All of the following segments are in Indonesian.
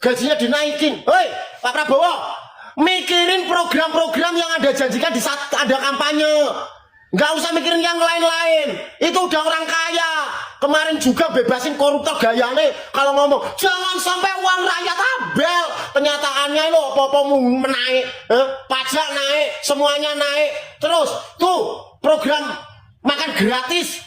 gajinya dinaikin. Hei, Pak Prabowo, mikirin program-program yang Anda janjikan di saat ada kampanye. Nggak usah mikirin yang lain-lain. Itu udah orang kaya. Kemarin juga bebasin koruptor gayane. Kalau ngomong, jangan sampai uang rakyat abel. Kenyataannya lo apa-apa menaik. Pajak naik, semuanya naik. Terus, tuh, program makan gratis.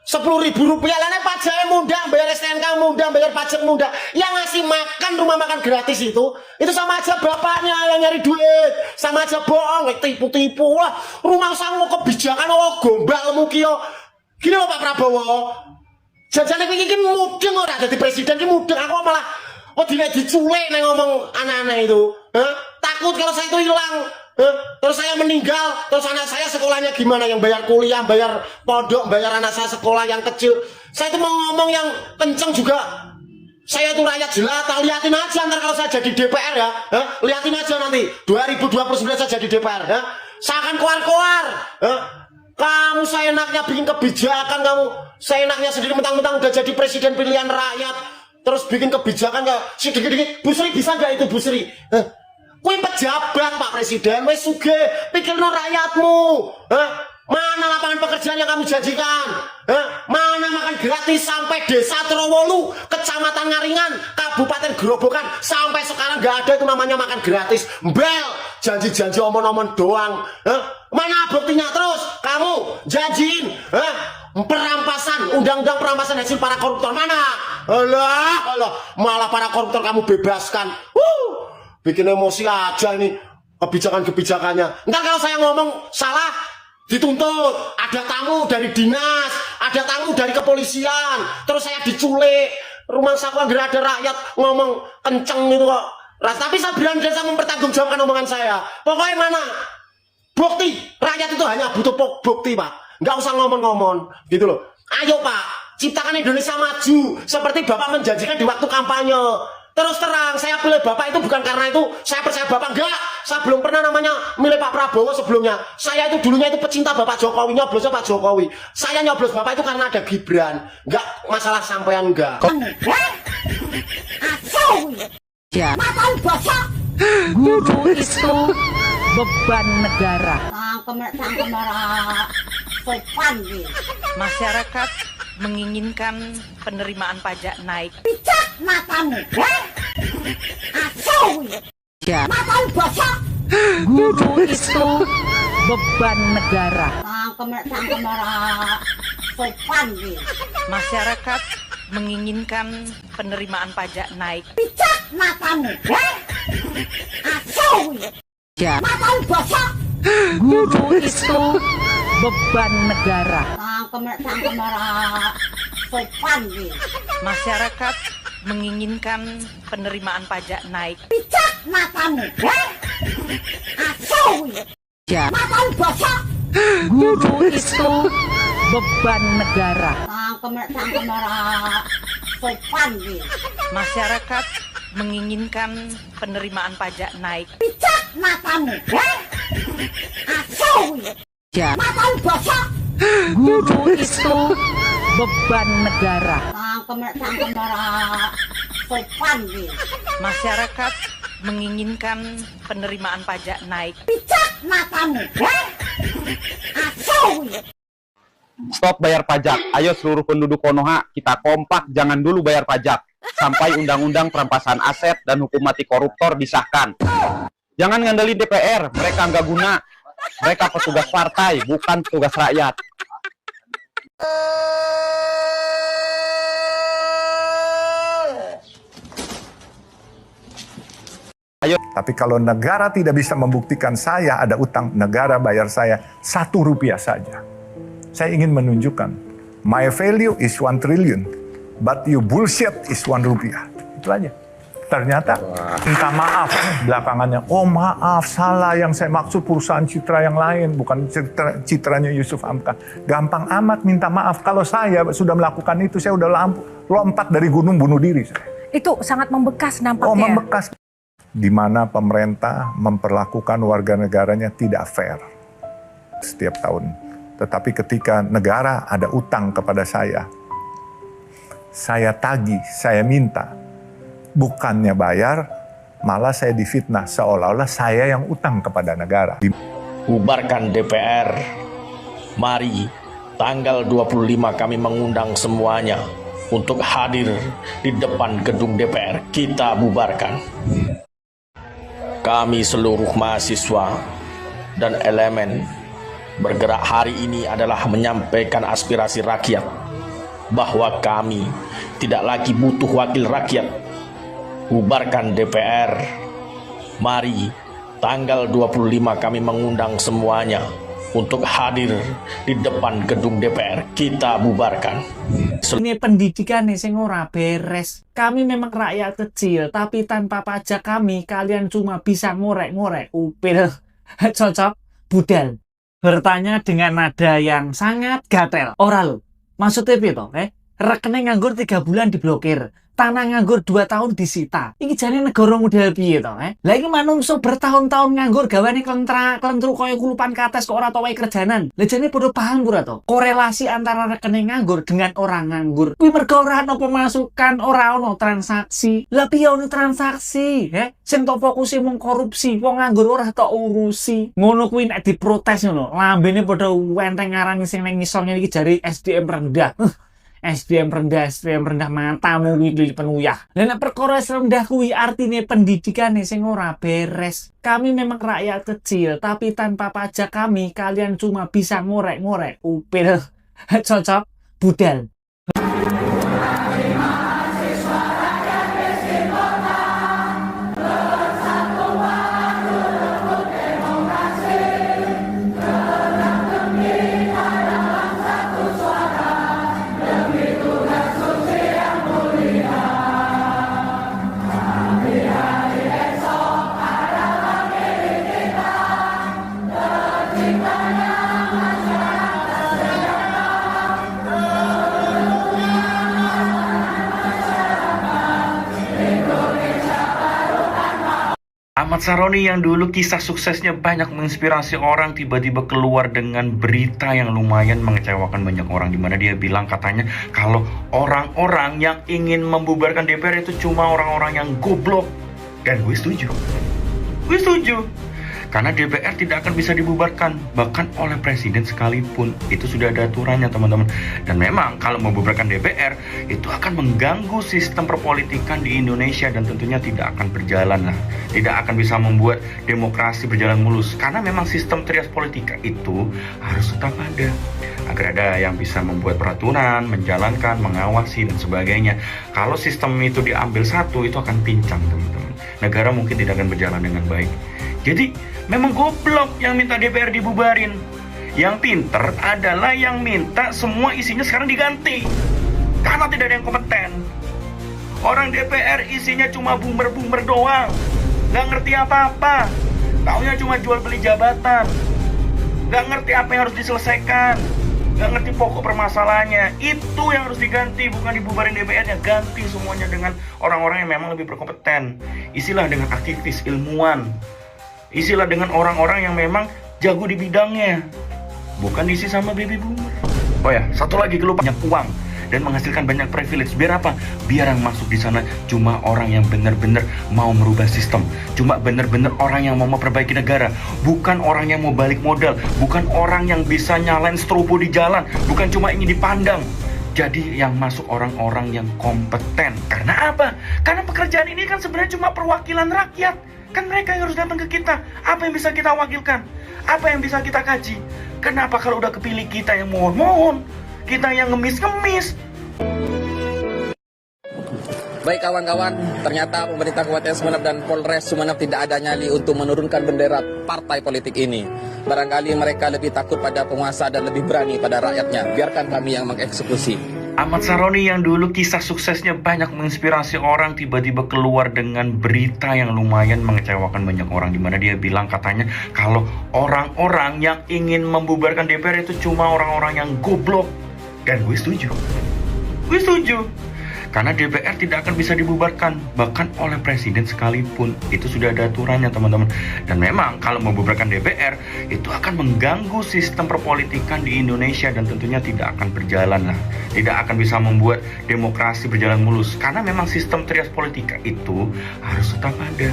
10.000 rupiah lah, pajaknya mudah, bayar STNK mudah, bayar pajak mudah. Yang ngasih makan rumah makan gratis itu sama aja bapaknya yang nyari duit, sama aja bohong, tipu-tipu lah. Rumah sangu kebijakan, gombal mukio. Gini loh Pak Prabowo, jajannya ini mudeng orang jadi presiden ini mudeng. Aku malah diculik nih ngomong anak-anak itu. Takut kalau saya itu hilang. Terus saya meninggal, terus anak saya sekolahnya gimana? Yang bayar kuliah, bayar pondok, bayar anak saya sekolah yang kecil. Saya itu mau ngomong yang kenceng juga. Saya itu rakyat jelata, liatin aja ntar kalau saya jadi DPR ya. Liatin aja nanti 2029 saya jadi DPR ya. Saya akan koar-koar. Kamu seenaknya bikin kebijakan, kamu seenaknya sendiri mentang-mentang udah jadi presiden pilihan rakyat. Terus bikin kebijakan gak sedikit-sedikit. Bu Sri bisa gak itu Bu Sri? Kue pejabat Pak Presiden, wes suge, pikirno rakyatmu. Mana lapangan pekerjaan yang kamu janjikan? Mana makan gratis sampai desa Trowolu, kecamatan Ngaringan, Kabupaten Grobogan, sampai sekarang gak ada itu namanya makan gratis. Mbel, janji-janji omong-omong doang. Mana buktinya? Terus kamu janjiin perampasan, undang-undang perampasan hasil para koruptor mana? Alah, malah para koruptor kamu bebaskan. Bikin emosi aja ini kebijakan-kebijakannya. Ntar kalau saya ngomong salah, dituntut. Ada tamu dari dinas, ada tamu dari kepolisian, terus saya diculik. Rumah saya nggak ada rakyat ngomong kenceng itu kok. Tapi saya bilang saya mempertanggungjawabkan omongan saya. Pokoknya mana bukti, rakyat itu hanya butuh bukti Pak. Nggak usah ngomong-ngomong gitu loh. Ayo Pak, ciptakan Indonesia maju seperti Bapak menjanjikan di waktu kampanye. Terus terang, saya pilih Bapak itu bukan karena itu saya percaya Bapak, enggak. Saya belum pernah namanya milih Pak Prabowo sebelumnya. Saya itu dulunya itu pecinta Bapak Jokowi, nyoblosnya Pak Jokowi. Saya nyoblos Bapak itu karena ada Gibran. Enggak masalah sampean enggak. Ya. Guru itu beban negara. Masyarakat menginginkan penerimaan pajak naik. Pijak matamu, Ya. Guru itu beban negara. Masyarakat menginginkan penerimaan pajak naik. Pijak matamu, Ya. Guru itu beban negara. Masyarakat menginginkan penerimaan pajak naik. Pijak matamu, Ya. Guru itu beban negara. Masyarakat menginginkan penerimaan pajak naik. Pijak matamu, Ya. Guru itu beban negara. Masyarakat menginginkan penerimaan pajak naik. Pijak matamu, Stop bayar pajak. Ayo seluruh penduduk Konoha, kita kompak jangan dulu bayar pajak. Sampai undang-undang perampasan aset dan hukum mati koruptor disahkan. Jangan ngandelin DPR, mereka nggak guna. Mereka petugas partai, bukan petugas rakyat. Ayo. Tapi kalau negara tidak bisa membuktikan saya ada utang, negara bayar saya 1 rupiah saja. Saya ingin menunjukkan, my value is 1 trillion, but you bullshit is 1 rupiah. Itu aja. Ternyata minta maaf belakangannya. Oh maaf, salah, yang saya maksud perusahaan Citra yang lain, bukan citranya Yusuf Hamka. Gampang amat minta maaf. Kalau saya sudah melakukan itu, saya udah lompat dari gunung bunuh diri. Itu sangat membekas nampaknya. Oh membekas. Di mana pemerintah memperlakukan warga negaranya tidak fair setiap tahun. Tetapi ketika negara ada utang kepada saya tagih, saya minta. bukannya bayar, malah saya difitnah seolah-olah saya yang utang kepada negara. Bubarkan DPR. Mari, tanggal 25 kami mengundang semuanya untuk hadir di depan gedung DPR. Kita bubarkan. Kami seluruh mahasiswa dan elemen bergerak hari ini adalah menyampaikan aspirasi rakyat bahwa kami tidak lagi butuh wakil rakyat. Bubarkan DPR. Mari, tanggal 25 kami mengundang semuanya untuk hadir di depan gedung DPR. Kita bubarkan. Ini pendidikan nih sing ora beres. Kami memang rakyat kecil, tapi tanpa pajak kalian cuma bisa ngorek-ngorek upil. Cocok, budal. Bertanya dengan nada yang sangat gatel. Ora lo, maksudnya apa toh? Rekening nganggur 3 bulan diblokir, tanah nganggur 2 tahun disita. Iki jane negara model piye to? Lah iki manungsa bertahun-tahun nganggur gawane klentru kaya kulupan kates kok ora tau wae kerjanan. Lah jane padha paham ora to? Korelasi antara rekening nganggur dengan orang nganggur. Kuwi mergo ora ono pemasukan, ora ono transaksi. Lah piye ono transaksi? Sing tok fokuse mung korupsi, wong nganggur ora tok urusi. Ngono kuwi nek diprotes ngono, lambene padha wenteng ngarani sing ning ngisor iki jare SDM rendah. SDM rendah matamu kuwi penuyah. Lah nek perkara rendah kuwi artine pendidikane sing ora beres. Kami memang rakyat kecil, tapi tanpa pajak kalian cuma bisa ngorek-ngorek upil. Cocok, budal. Ahmad Saroni yang dulu kisah suksesnya banyak menginspirasi orang tiba-tiba keluar dengan berita yang lumayan mengecewakan banyak orang, di mana dia bilang katanya kalau orang-orang yang ingin membubarkan DPR itu cuma orang-orang yang goblok. Dan gue setuju. Karena DPR tidak akan bisa dibubarkan, bahkan oleh presiden sekalipun. Itu sudah ada aturannya, teman-teman. Dan memang kalau membubarkan DPR, itu akan mengganggu sistem perpolitikan di Indonesia dan tentunya tidak akan berjalan lah. Tidak akan bisa membuat demokrasi berjalan mulus. Karena memang sistem trias politika itu harus tetap ada. Agar ada yang bisa membuat peraturan, menjalankan, mengawasi, dan sebagainya. Kalau sistem itu diambil satu, itu akan pincang, teman-teman. Negara mungkin tidak akan berjalan dengan baik. Jadi, memang goblok yang minta DPR dibubarin. Yang pinter adalah yang minta semua isinya sekarang diganti. Karena tidak ada yang kompeten. Orang DPR isinya cuma boomer-boomer doang. Gak ngerti apa-apa. Taunya cuma jual beli jabatan. Gak ngerti apa yang harus diselesaikan. Gak ngerti pokok permasalahannya. Itu yang harus diganti, bukan dibubarin DPR-nya. Ganti semuanya dengan orang-orang yang memang lebih berkompeten. Isilah dengan aktivis, ilmuwan. Isilah dengan orang-orang yang memang jago di bidangnya. Bukan diisi sama baby boomer. Oh ya, satu lagi kelupaan, banyak uang dan menghasilkan banyak privilege. Biar apa? Biar yang masuk di sana cuma orang yang benar-benar mau merubah sistem. Cuma benar-benar orang yang mau memperbaiki negara. Bukan orang yang mau balik modal. Bukan orang yang bisa nyalain strobo di jalan. Bukan cuma ingin dipandang. Jadi yang masuk orang-orang yang kompeten. Karena apa? Karena pekerjaan ini kan sebenarnya cuma perwakilan rakyat. Kan mereka yang harus datang ke kita. Apa yang bisa kita wakilkan? Apa yang bisa kita kaji? Kenapa kalau udah kepilih kita yang mohon-mohon? Kita yang ngemis-ngemis? Baik kawan-kawan, ternyata pemerintah Kabupaten Sumeneb dan Polres Sumeneb tidak ada nyali untuk menurunkan bendera partai politik ini. Barangkali mereka lebih takut pada penguasa dan lebih berani pada rakyatnya. Biarkan kami yang mengeksekusi. Ahmad Saroni yang dulu kisah suksesnya banyak menginspirasi orang tiba-tiba keluar dengan berita yang lumayan mengecewakan banyak orang, di mana dia bilang katanya kalau orang-orang yang ingin membubarkan DPR itu cuma orang-orang yang goblok. Dan gue setuju. Karena DPR tidak akan bisa dibubarkan, bahkan oleh presiden sekalipun. Itu sudah ada aturannya teman-teman. Dan memang kalau membubarkan DPR, itu akan mengganggu sistem perpolitikan di Indonesia dan tentunya tidak akan berjalan lah. Tidak akan bisa membuat demokrasi berjalan mulus. Karena memang sistem trias politika itu harus tetap ada.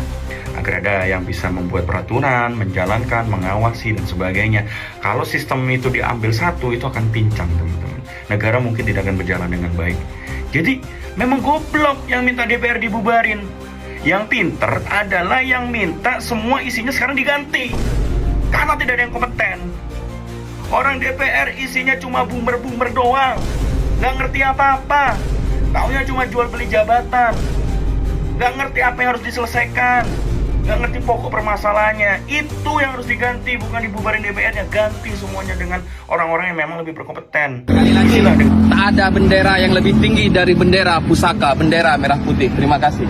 Agar ada yang bisa membuat peraturan, menjalankan, mengawasi, dan sebagainya. Kalau sistem itu diambil satu, itu akan pincang teman-teman. Negara mungkin tidak akan berjalan dengan baik. Jadi memang goblok yang minta DPR dibubarin. Yang pinter adalah yang minta semua isinya sekarang diganti. Karena tidak ada yang kompeten. Orang DPR isinya cuma boomer-boomer doang. Gak ngerti apa-apa. Taunya cuma jual beli jabatan. Gak ngerti apa yang harus diselesaikan. Gak ngerti pokok permasalahannya. Itu yang harus diganti, bukan dibubarin DPR-nya. Ganti semuanya dengan orang-orang yang memang lebih berkompeten. Lagi, tak ada bendera yang lebih tinggi dari bendera pusaka, bendera merah putih. Terima kasih.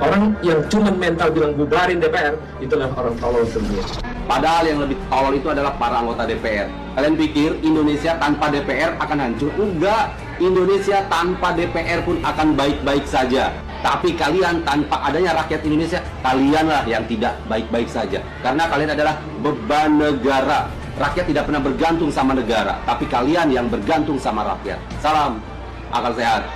Orang yang cuma mental bilang bubarin DPR, itulah orang tolol semua. Padahal yang lebih tolol itu adalah para anggota DPR. Kalian pikir Indonesia tanpa DPR akan hancur? Enggak. Indonesia tanpa DPR pun akan baik-baik saja. Tapi kalian tanpa adanya rakyat Indonesia, kalianlah yang tidak baik-baik saja. Karena kalian adalah beban negara. Rakyat tidak pernah bergantung sama negara, tapi kalian yang bergantung sama rakyat. Salam akal sehat.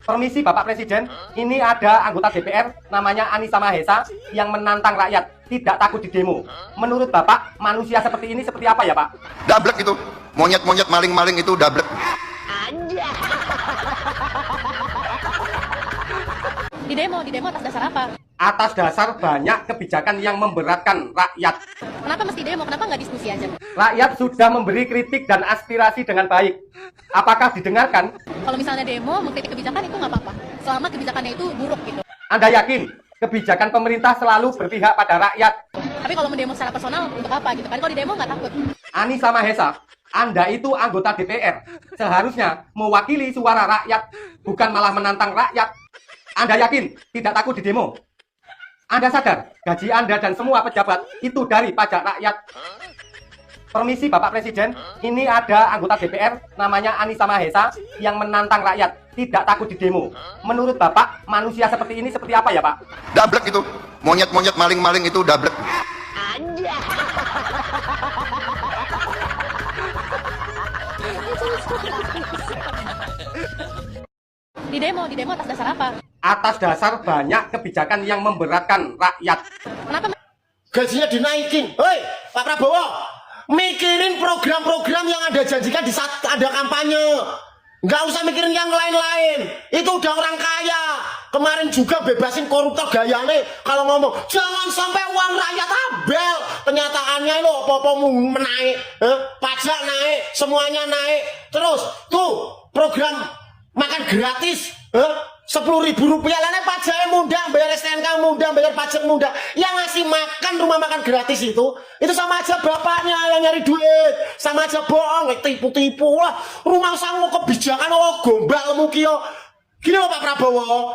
Permisi Bapak Presiden, ini ada anggota DPR namanya Anissa Mahesa yang menantang rakyat, tidak takut di demo. Menurut Bapak, manusia seperti ini seperti apa ya Pak? Dablek itu, monyet-monyet maling-maling itu dablek. Di demo atas dasar apa? Atas dasar banyak kebijakan yang memberatkan rakyat. Kenapa mesti demo? Kenapa nggak diskusi aja? Rakyat sudah memberi kritik dan aspirasi dengan baik. Apakah didengarkan? Kalau misalnya demo, mengkritik kebijakan itu nggak apa-apa. Selama kebijakannya itu buruk gitu. Anda yakin kebijakan pemerintah selalu berpihak pada rakyat? Tapi kalau mendemo secara personal, untuk apa gitu kan? Kalau di demo nggak takut. Anissa Mahesa, Anda itu anggota DPR. Seharusnya mewakili suara rakyat, bukan malah menantang rakyat. Anda yakin tidak takut di demo? Anda sadar gaji Anda dan semua pejabat itu dari pajak rakyat. Permisi Bapak Presiden, ini ada anggota DPR namanya Anissa Mahesa yang menantang rakyat, tidak takut di demo. Menurut Bapak, manusia seperti ini seperti apa ya Pak? Dablek itu, monyet-monyet maling-maling itu dablek. Di demo atas dasar apa? Atas dasar banyak kebijakan yang memberatkan rakyat. Kenapa? Gajinya dinaikin. Hei, Pak Prabowo, mikirin program-program yang Anda janjikan di saat ada kampanye. Nggak usah mikirin yang lain-lain. Itu udah orang kaya. Kemarin juga bebasin koruptor gayane. Kalau ngomong, jangan sampai uang rakyat abel. Kenyataannya itu apa-apa menaik. Pajak naik, semuanya naik. Terus, tuh, program makan gratis. 10.000 rupiah. Lainnya pajaknya mudah, bayar STNK mudah, bayar pajak mudah. Yang ngasih makan rumah makan gratis itu sama aja bapaknya yang nyari duit, sama aja bohong, tipu-tipu lah. Rumah sangu kebijakan gombal mukio. Gini loh Pak Prabowo,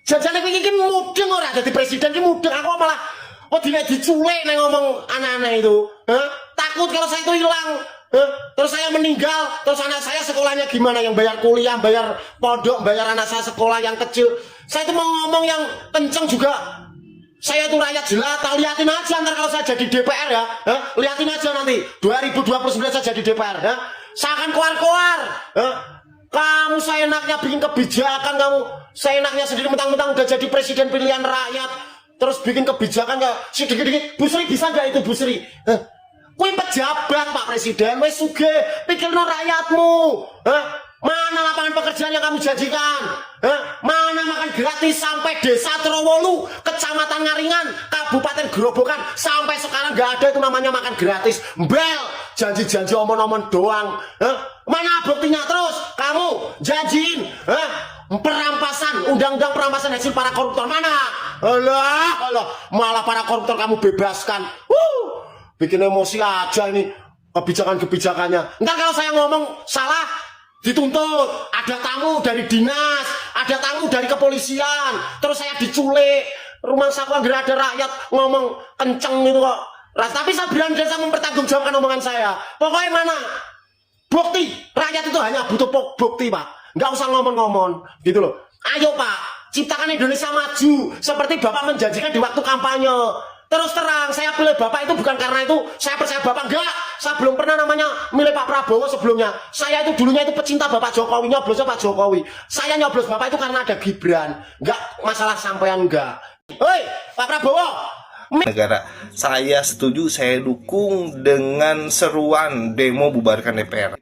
jajan ini mudeng ora jadi presiden ini mudeng. Aku malah diculik nih ngomong anak-anak itu. Takut kalau saya itu hilang. Terus saya meninggal, terus anak saya sekolahnya gimana? Yang bayar kuliah, bayar pondok, bayar anak saya sekolah yang kecil. Saya itu mau ngomong yang kenceng juga Saya itu rakyat jelata, liatin aja ntar kalau saya jadi DPR ya. Liatin aja nanti 2029 saya jadi DPR ya. Saya akan keluar-keluar. Kamu seenaknya bikin kebijakan, kamu seenaknya sendiri mentang-mentang udah jadi presiden pilihan rakyat, terus bikin kebijakan nggak sedikit-sedikit. Bu Sri bisa nggak itu Bu Sri? Kui pejabat Pak Presiden, wes suge, pikirno rakyatmu. Mana lapangan pekerjaan yang kamu janjikan? Mana makan gratis sampai desa Trowolu, kecamatan Ngaringan, Kabupaten Grobogan, sampai sekarang nggak ada itu namanya makan gratis. Bel, janji-janji omong-omong doang. Mana buktinya? Terus kamu janjiin perampasan, undang-undang perampasan hasil para koruptor mana? Alah, malah para koruptor kamu bebaskan. Bikin emosi aja ini kebijakan-kebijakannya. Ntar kalau saya ngomong salah, dituntut. Ada tamu dari dinas, ada tamu dari kepolisian, terus saya diculik. Rumah sakwa nggak ada rakyat ngomong kenceng itu kok. Tapi saya berani saya mempertanggungjawabkan omongan saya. Pokoknya mana bukti, rakyat itu hanya butuh bukti Pak. Nggak usah ngomong-ngomong gitu loh. Ayo Pak, ciptakan Indonesia maju seperti Bapak menjanjikan di waktu kampanye. Terus terang, saya pilih Bapak itu bukan karena itu saya percaya Bapak, enggak. Saya belum pernah namanya milih Pak Prabowo sebelumnya. Saya itu dulunya itu pecinta Bapak Jokowi, nyoblosnya Pak Jokowi. Saya nyoblos Bapak itu karena ada Gibran. Enggak masalah sampean enggak. Hei, Pak Prabowo. Negara, saya setuju, saya dukung dengan seruan demo bubarkan DPR.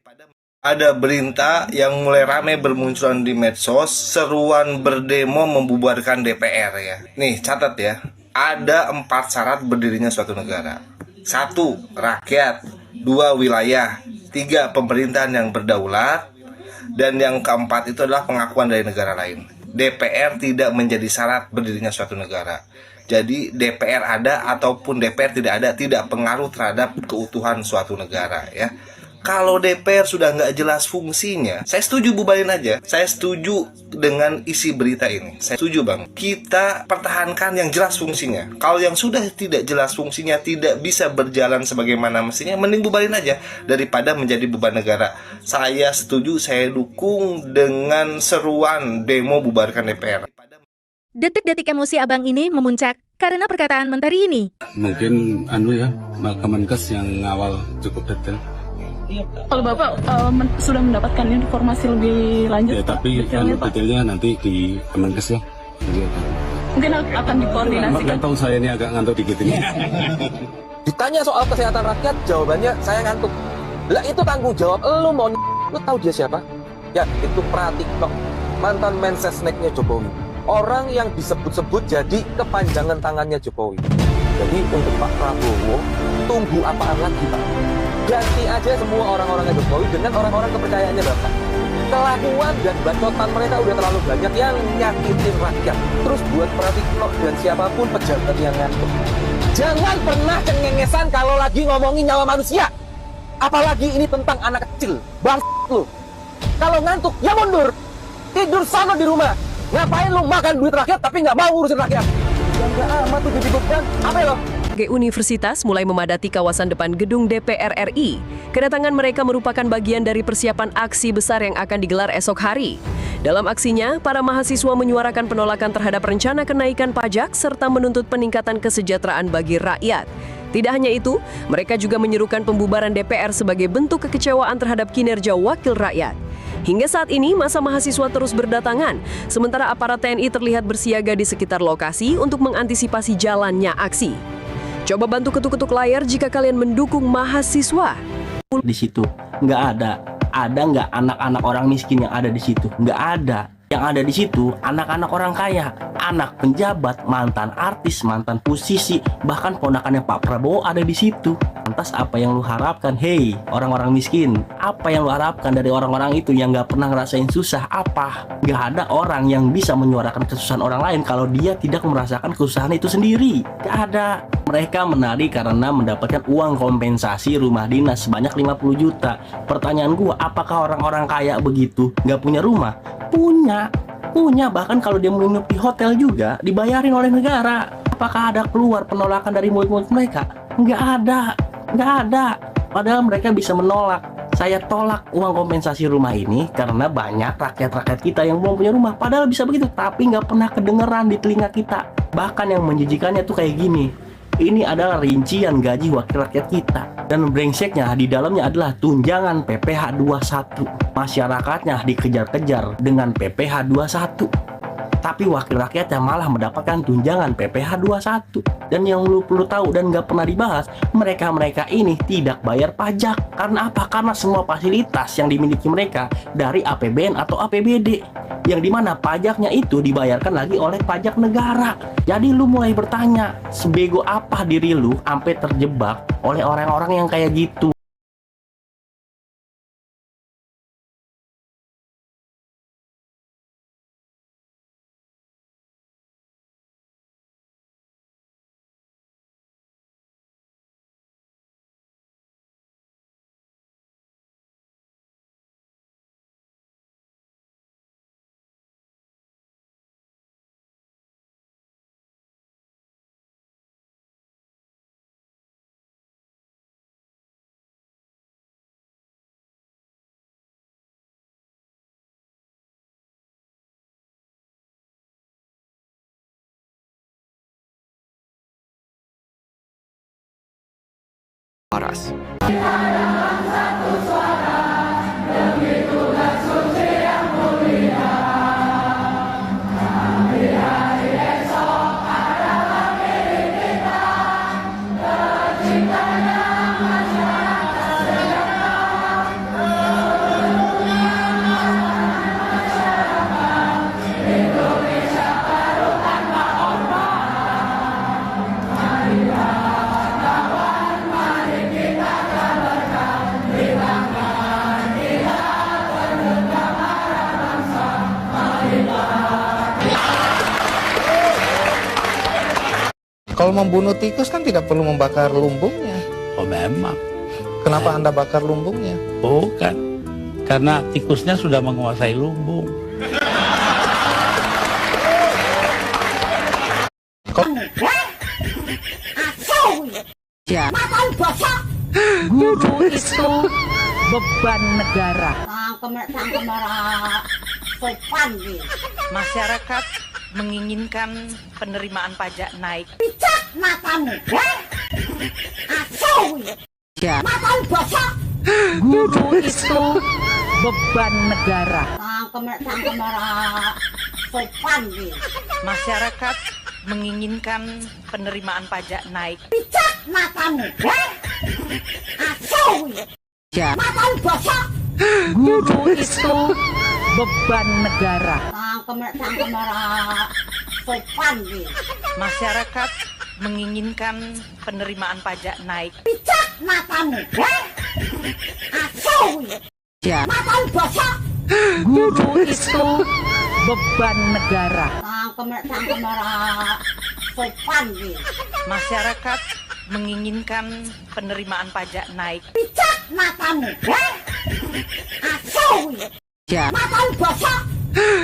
Ada berita yang mulai ramai bermunculan di medsos, seruan berdemo membubarkan DPR ya. Nih, catat ya. Ada 4 syarat berdirinya suatu negara. 1. Rakyat. 2. Wilayah. 3. Pemerintahan yang berdaulat. Dan yang keempat itu adalah pengakuan dari negara lain. DPR tidak menjadi syarat berdirinya suatu negara. Jadi DPR ada ataupun DPR tidak ada tidak pengaruh terhadap keutuhan suatu negara ya. Kalau DPR sudah nggak jelas fungsinya, saya setuju bubarin aja. Saya setuju dengan isi berita ini. Saya setuju Bang. Kita pertahankan yang jelas fungsinya. Kalau yang sudah tidak jelas fungsinya, tidak bisa berjalan sebagaimana mestinya, mending bubarin aja daripada menjadi beban negara. Saya setuju, saya dukung dengan seruan demo bubarkan DPR. Detik-detik emosi abang ini memuncak karena perkataan menteri ini. Mungkin Kemenkes yang ngawal cukup detail. Kalau Bapak sudah mendapatkan informasi lebih lanjut, ya, tapi detailnya nanti di Kemenkes ya. Mungkin akan dikoordinasikan. Nggak tahu, saya ini agak ngantuk dikit ini. Ditanya soal kesehatan rakyat, jawabannya saya ngantuk. Lah itu tanggung jawab lu mau lu tahu dia siapa? Ya itu Pratikno, mantan Mensesneknya Jokowi. Orang yang disebut-sebut jadi kepanjangan tangannya Jokowi. Jadi untuk Pak Prabowo, tunggu apaan lagi Pak? Ganti aja semua orang-orangnya Jokowi dengan orang-orang kepercayaannya Bapak. Kelakuan dan bacotan mereka udah terlalu banyak yang nyakitin rakyat. Terus buat Pratikno dan siapapun pejabat yang ngantuk, jangan pernah cengengesan kalau lagi ngomongin nyawa manusia. Apalagi ini tentang anak kecil. Bang lu. Kalau ngantuk ya mundur. Tidur sana di rumah. Ngapain lu makan duit rakyat tapi nggak mau ngurusin rakyat? Ya nggak amat tuh jadi beban. Apa ya lo? Universitas mulai memadati kawasan depan gedung DPR RI. Kedatangan mereka merupakan bagian dari persiapan aksi besar yang akan digelar esok hari. Dalam aksinya, para mahasiswa menyuarakan penolakan terhadap rencana kenaikan pajak serta menuntut peningkatan kesejahteraan bagi rakyat. Tidak hanya itu, mereka juga menyerukan pembubaran DPR sebagai bentuk kekecewaan terhadap kinerja wakil rakyat. Hingga saat ini, masa mahasiswa terus berdatangan, sementara aparat TNI terlihat bersiaga di sekitar lokasi untuk mengantisipasi jalannya aksi. Coba bantu ketuk-ketuk layar jika kalian mendukung mahasiswa. Di situ nggak ada nggak anak-anak orang miskin yang ada di situ? Nggak ada. Yang ada di situ anak-anak orang kaya, anak penjabat, mantan artis, mantan musisi, bahkan ponakannya Pak Prabowo ada di situ. Lantas apa yang lu harapkan? Hei, orang-orang miskin, apa yang lu harapkan dari orang-orang itu yang nggak pernah ngerasain susah? Apa? Nggak ada orang yang bisa menyuarakan kesusahan orang lain kalau dia tidak merasakan kesusahan itu sendiri. Nggak ada. Mereka menari karena mendapatkan uang kompensasi rumah dinas sebanyak 50 juta. Pertanyaan gua, apakah orang-orang kaya begitu nggak punya rumah? Punya, bahkan kalau dia menginap di hotel juga dibayarin oleh negara. Apakah ada keluar penolakan dari mulut-mulut mereka? Nggak ada. Padahal mereka bisa menolak. Saya tolak uang kompensasi rumah ini karena banyak rakyat-rakyat kita yang belum punya rumah. Padahal bisa begitu, tapi nggak pernah kedengeran di telinga kita. Bahkan yang menjijikannya tuh kayak gini. Ini adalah rincian gaji wakil rakyat kita. Dan brengseknya di dalamnya adalah tunjangan PPh 21. Masyarakatnya dikejar-kejar dengan PPh 21. Tapi wakil rakyatnya malah mendapatkan tunjangan PPh 21. Dan yang lu perlu tahu dan gak pernah dibahas, mereka-mereka ini tidak bayar pajak. Karena apa? Karena semua fasilitas yang dimiliki mereka dari APBN atau APBD, yang dimana pajaknya itu dibayarkan lagi oleh pajak negara. Jadi lu mulai bertanya, sebego apa diri lu sampai terjebak oleh orang-orang yang kayak gitu? Waras. Kalau membunuh tikus kan tidak perlu membakar lumbungnya. Oh memang. Kenapa Anda bakar lumbungnya? Bukan. Karena tikusnya sudah menguasai lumbung. Ya. Guru itu beban negara. Masyarakat menginginkan penerimaan pajak naik. Matamu. Ya. Guru itu beban negara. Masyarakat menginginkan penerimaan pajak naik. Matamu. Ya. Guru itu beban negara. Masyarakat menginginkan penerimaan pajak naik. Matamu. Ya. Guru itu beban negara. Masyarakat menginginkan penerimaan pajak naik. Matamu. Ya.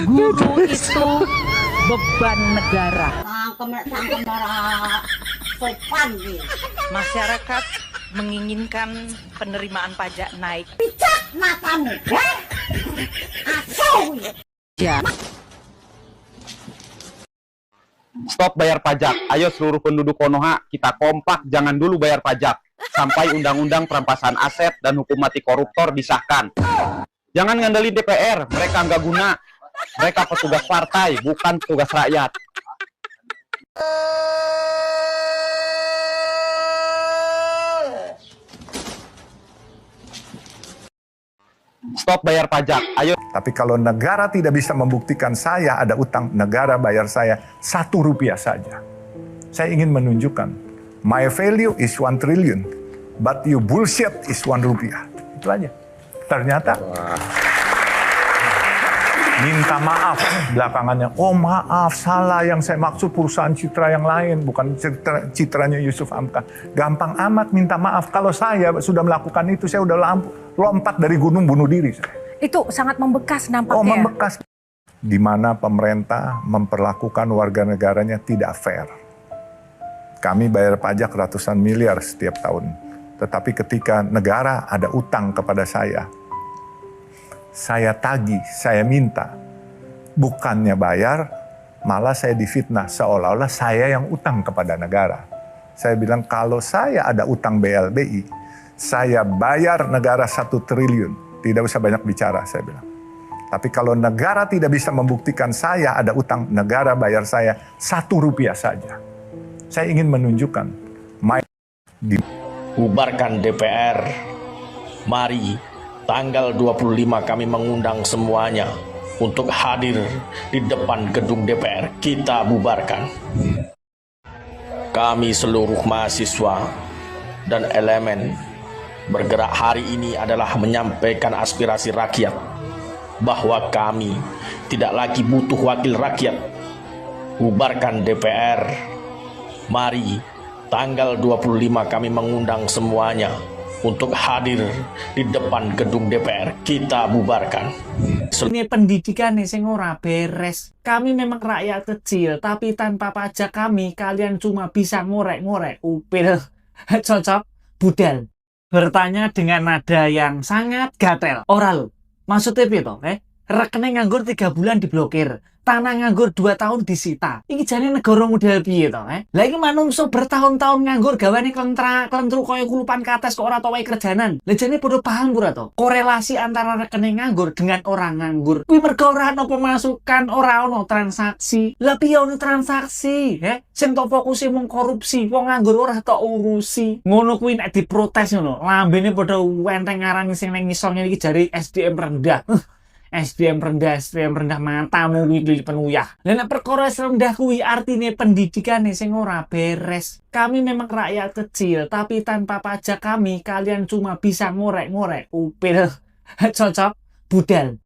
Guru itu beban negara. Masyarakat menginginkan penerimaan pajak naik. Matamu. Ya. Stop bayar pajak. Ayo seluruh penduduk Konoha, kita kompak jangan dulu bayar pajak. Sampai undang-undang perampasan aset dan hukum mati koruptor disahkan. Jangan ngandelin DPR, mereka nggak guna. Mereka petugas partai, bukan petugas rakyat. Stop bayar pajak. Ayo. Tapi kalau negara tidak bisa membuktikan saya ada utang, negara bayar saya 1 rupiah saja. Saya ingin menunjukkan, my value is 1 trillion, but you bullshit is 1 rupiah. Itu aja. Ternyata minta maaf belakangannya. Oh maaf, salah, yang saya maksud perusahaan Citra yang lain, bukan citranya Yusuf Hamka. Gampang amat minta maaf. Kalau saya sudah melakukan itu, saya udah lompat dari gunung bunuh diri. Itu sangat membekas nampaknya. Oh membekas. Di mana pemerintah memperlakukan warga negaranya tidak fair. Kami bayar pajak ratusan miliar setiap tahun. Tetapi ketika negara ada utang kepada saya tagih, saya minta. Bukannya bayar, malah saya difitnah seolah-olah saya yang utang kepada negara. Saya bilang kalau saya ada utang BLBI, saya bayar negara 1 triliun. Tidak usah banyak bicara, saya bilang. Tapi kalau negara tidak bisa membuktikan saya ada utang, negara bayar saya 1 rupiah saja. Saya ingin menunjukkan bubarkan DPR. Mari tanggal 25 kami mengundang semuanya untuk hadir di depan gedung DPR. Kita bubarkan. Kami seluruh mahasiswa dan elemen bergerak hari ini adalah menyampaikan aspirasi rakyat bahwa kami tidak lagi butuh wakil rakyat. Bubarkan DPR. Mari tanggal 25 kami mengundang semuanya untuk hadir di depan gedung DPR. Kita bubarkan. Ini pendidikan nih sing ora beres. Kami memang rakyat kecil, tapi tanpa pajak kalian cuma bisa ngorek-ngorek upil. Cocok, budal. Bertanya dengan nada yang sangat gatel. Ora lho, maksudnya piye to? Rekening nganggur 3 bulan diblokir, tanah nganggur 2 tahun disita. Iki jane negara model piye to? Lah iki manungsa bertahun-tahun nganggur gawane klentru kaya kulupan kates kok ora tau wae kerjanan. Lah jane padha paham ora to? Korelasi antara rekening nganggur dengan orang nganggur. Kuwi mergo ora ono pemasukan, ora ono transaksi. Lah piye ono transaksi? Sing tok fokuse mung korupsi, wong nganggur ora tok urusi. Ngono kuwi nek diprotes ngono, lambene padha wenteng ngarani sing ning ngisor iki jare SDM rendah. SDM rendah matamu kuwi penuyah. Lah nek perkara rendah kuwi artine pendidikan sing ora beres. Kami memang rakyat kecil, tapi tanpa pajak kalian cuma bisa ngorek-ngorek upil. Cocok, budal.